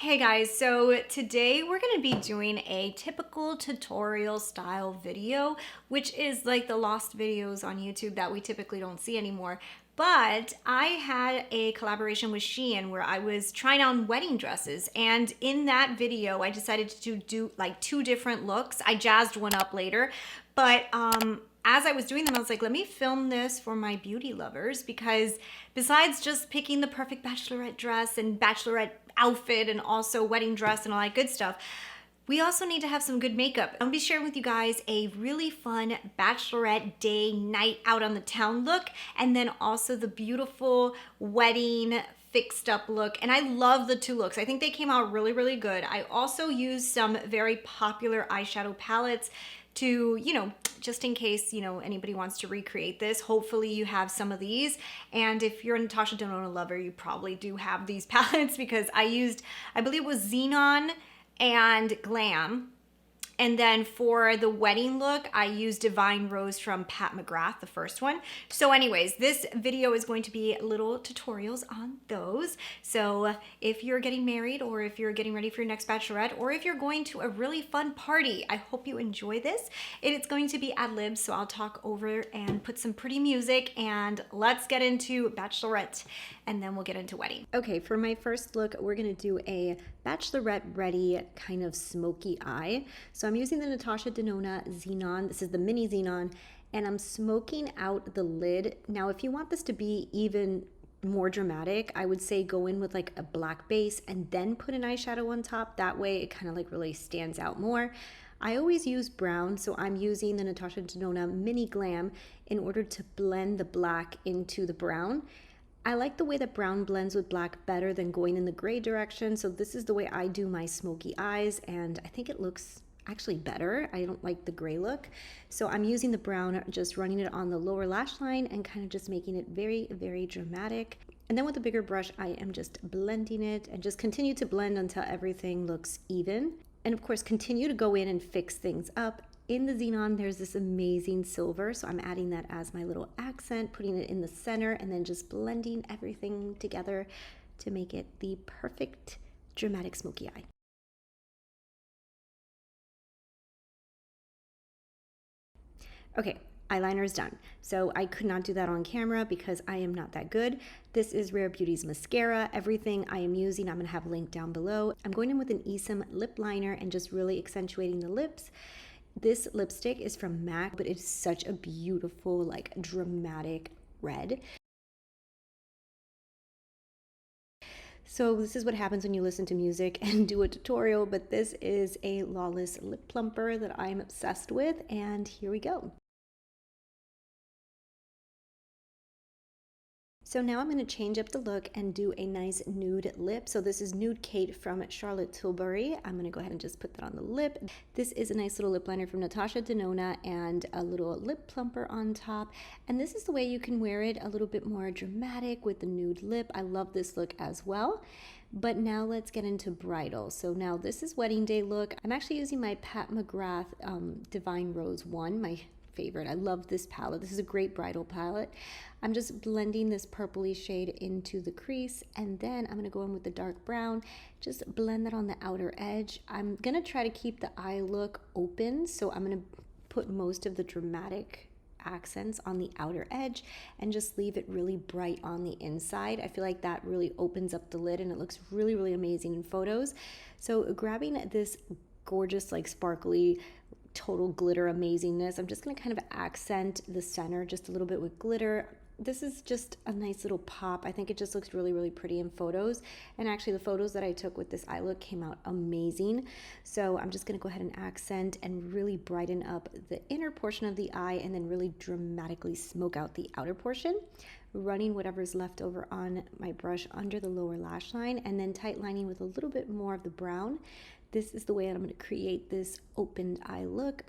Hey guys, so today we're going to be doing a typical tutorial style video, which is like the lost videos on YouTube that we typically don't see anymore. But I had a collaboration with Shein where I was trying on wedding dresses, and in that video I decided to do like two different looks. I jazzed one up later, but as I was doing them, I was like, let me film this for my beauty lovers, because besides just picking the perfect bachelorette dress and bachelorette outfit and also wedding dress and all that good stuff, we also need to have some good makeup. I'm gonna be sharing with you guys a really fun bachelorette day night out on the town look, and then also the beautiful wedding fixed up look. And I love the two looks. I think they came out really, really good. I also used some very popular eyeshadow palettes to, just in case, anybody wants to recreate this. Hopefully you have some of these. And if you're a Natasha Denona lover, you probably do have these palettes, because I believe it was Xenon and Glam. And then for the wedding look, I used Divine Rose from Pat McGrath, the first one. So anyways, this video is going to be little tutorials on those. So if you're getting married, or if you're getting ready for your next bachelorette, or if you're going to a really fun party, I hope you enjoy this. It's going to be ad-lib, so I'll talk over and put some pretty music, and let's get into bachelorette, and then we'll get into wedding. Okay, for my first look, we're gonna do a bachelorette ready kind of smoky eye. So I'm using the Natasha Denona Xenon. This is the mini Xenon, and I'm smoking out the lid. Now, if you want this to be even more dramatic, I would say go in with like a black base and then put an eyeshadow on top. That way it kind of like really stands out more. I always use brown, so I'm using the Natasha Denona Mini Glam in order to blend the black into the brown. I like the way that brown blends with black better than going in the gray direction, so this is the way I do my smoky eyes, and I think it looks actually better. I don't like the gray look, so I'm using the brown, just running it on the lower lash line and kind of just making it very, very dramatic. And then with a bigger brush, I am just blending it, and just continue to blend until everything looks even. And of course, continue to go in and fix things up. In the Xenon, there's this amazing silver, so I'm adding that as my little accent, putting it in the center, and then just blending everything together to make it the perfect dramatic smoky eye. Okay, eyeliner is done. So I could not do that on camera because I am not that good. This is Rare Beauty's mascara. Everything I am using, I'm gonna have linked down below. I'm going in with an Essum lip liner and just really accentuating the lips. This lipstick is from MAC, but it's such a beautiful, like dramatic red. So this is what happens when you listen to music and do a tutorial, but this is a Lawless lip plumper that I'm obsessed with, and here we go. So now I'm going to change up the look and do a nice nude lip. So this is Nude Kate from Charlotte Tilbury. I'm going to go ahead and just put that on the lip. This is a nice little lip liner from Natasha Denona and a little lip plumper on top. And this is the way you can wear it, a little bit more dramatic with the nude lip. I love this look as well. But now let's get into bridal. So now this is wedding day look. I'm actually using my Pat McGrath Divine Rose 1, my favorite. I love this palette. This is a great bridal palette. I'm just blending this purpley shade into the crease, and then I'm going to go in with the dark brown, just blend that on the outer edge. I'm going to try to keep the eye look open, so I'm going to put most of the dramatic accents on the outer edge and just leave it really bright on the inside. I feel like that really opens up the lid and it looks really, really amazing in photos. So grabbing this gorgeous, like sparkly, total glitter amazingness, I'm just going to kind of accent the center just a little bit with glitter. This is just a nice little pop. I think it just looks really, really pretty in photos. And actually the photos that I took with this eye look came out amazing. So I'm just going to go ahead and accent and really brighten up the inner portion of the eye, and then really dramatically smoke out the outer portion, running whatever's left over on my brush under the lower lash line, and then tight lining with a little bit more of the brown. This is the way that I'm going to create this opened eye look.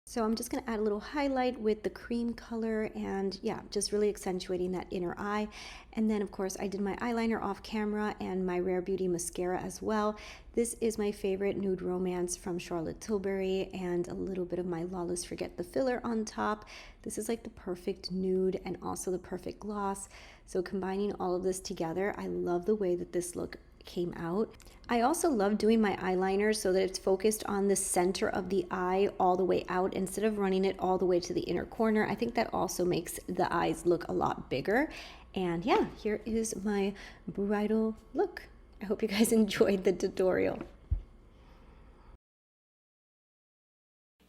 So I'm just going to add a little highlight with the cream color, and yeah, just really accentuating that inner eye. And then of course I did my eyeliner off camera and my Rare Beauty mascara as well. This is my favorite Nude Romance from Charlotte Tilbury, and a little bit of my Lawless Forget the filler on top. This is like the perfect nude and also the perfect gloss. So combining all of this together, I love the way that this look came out. I also love doing my eyeliner so that it's focused on the center of the eye all the way out instead of running it all the way to the inner corner. I think that also makes the eyes look a lot bigger. And yeah, here is my bridal look. I hope you guys enjoyed the tutorial.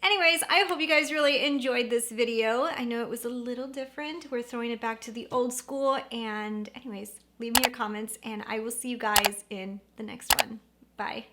Anyways, I hope you guys really enjoyed this video. I know it was a little different. We're throwing it back to the old school. And anyways, leave me your comments and I will see you guys in the next one. Bye.